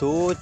2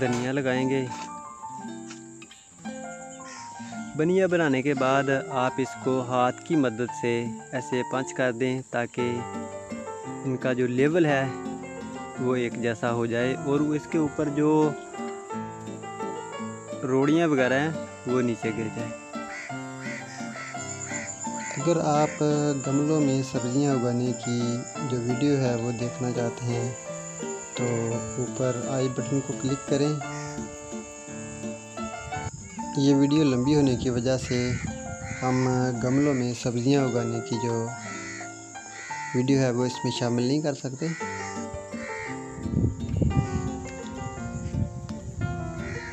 धनिया लगाएंगे। बनिया बनाने के बाद आप इसको हाथ की मदद से ऐसे पंच कर दें ताकि इनका जो लेवल है वो एक जैसा हो जाए और इसके ऊपर जो रोड़ियाँ वगैरह हैं वो नीचे गिर जाए। अगर आप गमलों में सब्जियां उगाने की जो वीडियो है वो देखना चाहते हैं तो ऊपर आई बटन को क्लिक करें। ये वीडियो लंबी होने की वजह से हम गमलों में सब्जियां उगाने की जो वीडियो है वो इसमें शामिल नहीं कर सकते।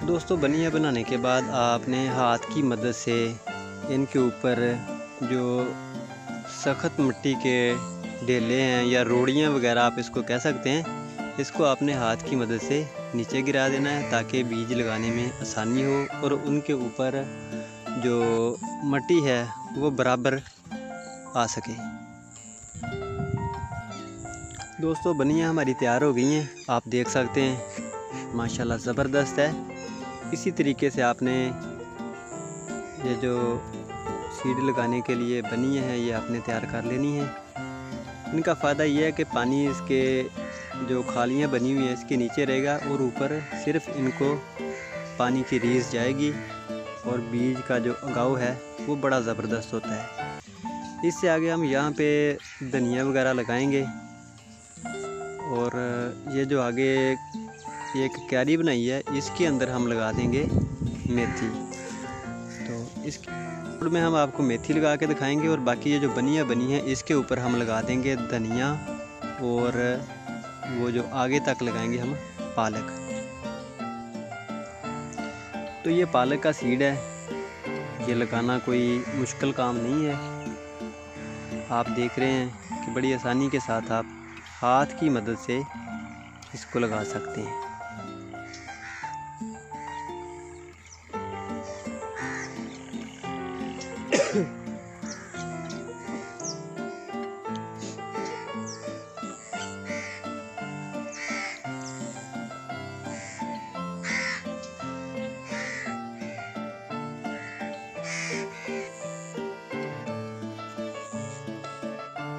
दोस्तों, बनिया बनाने के बाद आपने हाथ की मदद से इनके ऊपर जो सख्त मिट्टी के ढेले हैं या रोड़ियाँ वगैरह आप इसको कह सकते हैं, इसको आपने हाथ की मदद से नीचे गिरा देना है ताकि बीज लगाने में आसानी हो और उनके ऊपर जो मिट्टी है वो बराबर आ सके। दोस्तों, बनिया हमारी तैयार हो गई हैं, आप देख सकते हैं माशाल्लाह ज़बरदस्त है। इसी तरीके से आपने ये जो सीड लगाने के लिए बनिया है ये आपने तैयार कर लेनी है। इनका फ़ायदा ये है कि पानी इसके जो खालियाँ बनी हुई हैं इसके नीचे रहेगा और ऊपर सिर्फ इनको पानी की रीस जाएगी और बीज का जो उगाव है वो बड़ा ज़बरदस्त होता है। इससे आगे हम यहाँ पे धनिया वगैरह लगाएंगे और ये जो आगे एक क्यारी बनाई है इसके अंदर हम लगा देंगे मेथी। तो इसके में हम आपको मेथी लगा के दिखाएंगे और बाकी ये जो बनिया बनी है इसके ऊपर हम लगा देंगे धनिया और वो जो आगे तक लगाएंगे हम पालक। तो ये पालक का सीड है, ये लगाना कोई मुश्किल काम नहीं है। आप देख रहे हैं कि बड़ी आसानी के साथ आप हाथ की मदद से इसको लगा सकते हैं।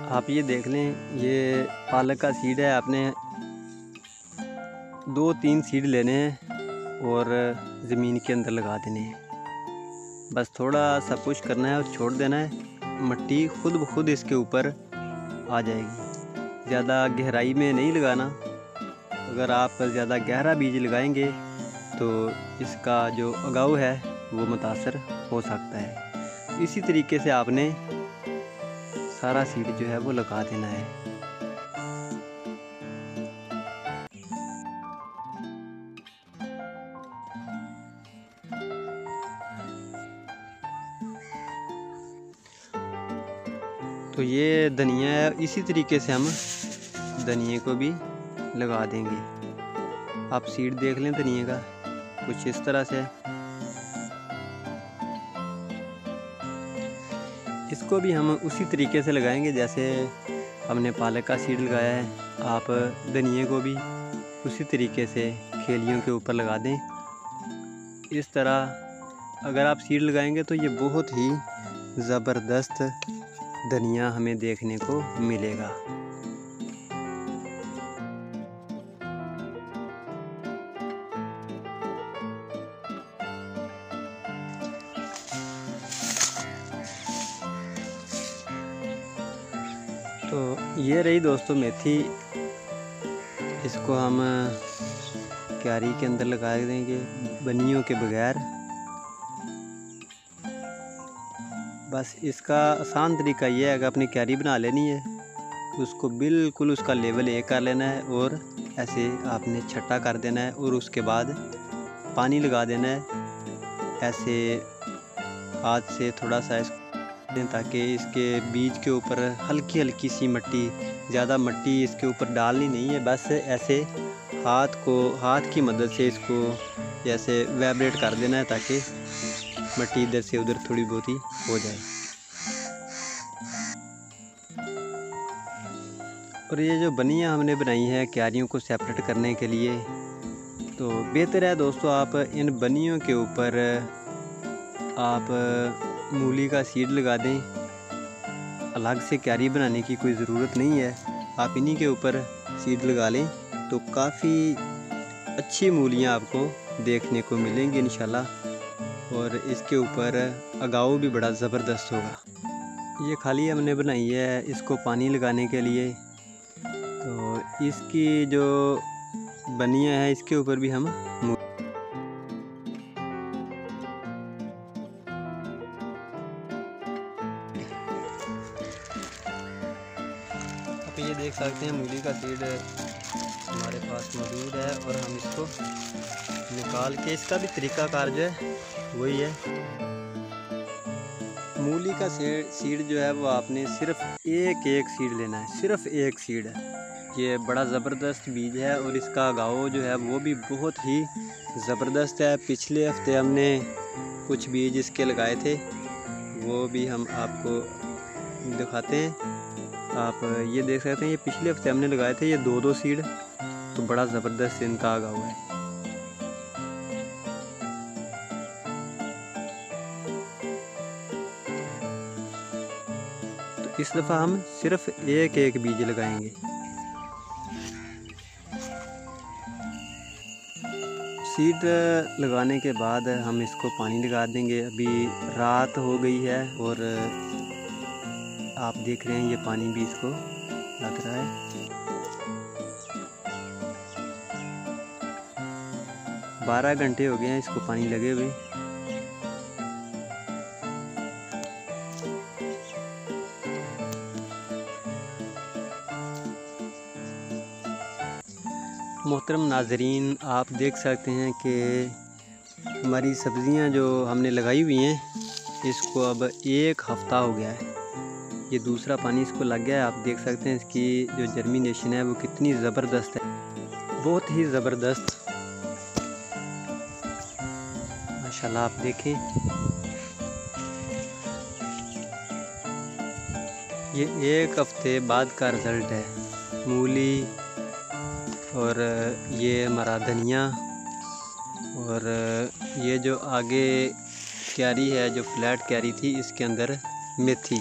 आप ये देख लें, ये पालक का सीड है। आपने 2-3 सीड लेने हैं और ज़मीन के अंदर लगा देने हैं। बस थोड़ा सा पुश करना है और छोड़ देना है, मिट्टी खुद ब खुद इसके ऊपर आ जाएगी। ज़्यादा गहराई में नहीं लगाना। अगर आप ज़्यादा गहरा बीज लगाएंगे तो इसका जो उगाव है वो मुतासर हो सकता है। इसी तरीके से आपने सारा सीड जो है वो लगा देना है। तो ये धनिया है, इसी तरीके से हम धनिया को भी लगा देंगे। आप सीड देख लें धनिया का, कुछ इस तरह से। इसको भी हम उसी तरीके से लगाएंगे जैसे हमने पालक का सीड लगाया है। आप धनिया को भी उसी तरीके से खेलियों के ऊपर लगा दें। इस तरह अगर आप सीड लगाएंगे तो ये बहुत ही ज़बरदस्त धनिया हमें देखने को मिलेगा। तो ये रही दोस्तों मेथी, इसको हम क्यारी के अंदर लगा देंगे बनियों के बगैर। बस इसका आसान तरीका ये है कि अपनी क्यारी बना लेनी है, उसको बिल्कुल उसका लेवल एक कर लेना है और ऐसे आपने छट्टा कर देना है और उसके बाद पानी लगा देना है। ऐसे हाथ से थोड़ा सा ताकि इसके बीज के ऊपर हल्की हल्की सी मिट्टी, ज़्यादा मिट्टी इसके ऊपर डालनी नहीं है। बस ऐसे हाथ की मदद से इसको जैसे वाइब्रेट कर देना है ताकि मिट्टी इधर से उधर थोड़ी बहुत ही हो जाए। और ये जो बनिया हमने बनाई है क्यारियों को सेपरेट करने के लिए, तो बेहतर है दोस्तों आप इन बनियों के ऊपर आप मूली का सीड लगा दें। अलग से क्यारी बनाने की कोई ज़रूरत नहीं है, आप इन्हीं के ऊपर सीड लगा लें तो काफ़ी अच्छी मूलियाँ आपको देखने को मिलेंगी इंशाल्लाह। और इसके ऊपर अगाव भी बड़ा ज़बरदस्त होगा। ये खाली हमने बनाई है इसको पानी लगाने के लिए, तो इसकी जो बनियाँ हैं इसके ऊपर भी हम ये देख सकते हैं मूली का सीड हमारे पास मौजूद है और हम इसको निकाल के इसका भी तरीक़ाकार जो है वही है। मूली का सीड जो है वो आपने सिर्फ एक सीड लेना है, सिर्फ एक सीड है। ये बड़ा ज़बरदस्त बीज है और इसका गाँव जो है वो भी बहुत ही ज़बरदस्त है। पिछले हफ्ते हमने कुछ बीज इसके लगाए थे, वो भी हम आपको दिखाते हैं। आप ये देख सकते हैं, ये पिछले हफ्ते हमने लगाए थे ये 2-2 सीड, तो बड़ा ज़बरदस्त इनका आगा हुआ है। तो इस दफ़ा हम सिर्फ एक बीज लगाएंगे। सीड लगाने के बाद हम इसको पानी लगा देंगे। अभी रात हो गई है और आप देख रहे हैं ये पानी भी इसको लग रहा है। बारह घंटे हो गए हैं इसको पानी लगे हुए। मोहतरम नाजरीन, आप देख सकते हैं कि हमारी सब्ज़ियां जो हमने लगाई हुई हैं इसको अब 1 हफ़्ता हो गया है। ये दूसरा पानी इसको लग गया है। आप देख सकते हैं इसकी जो जर्मिनेशन है वो कितनी ज़बरदस्त है, बहुत ही ज़बरदस्त माशाल्लाह। आप देखें ये 1 हफ्ते बाद का रिज़ल्ट है। मूली और ये हमारा धनिया और ये जो आगे क्यारी है जो फ्लैट क्यारी थी इसके अंदर मेथी।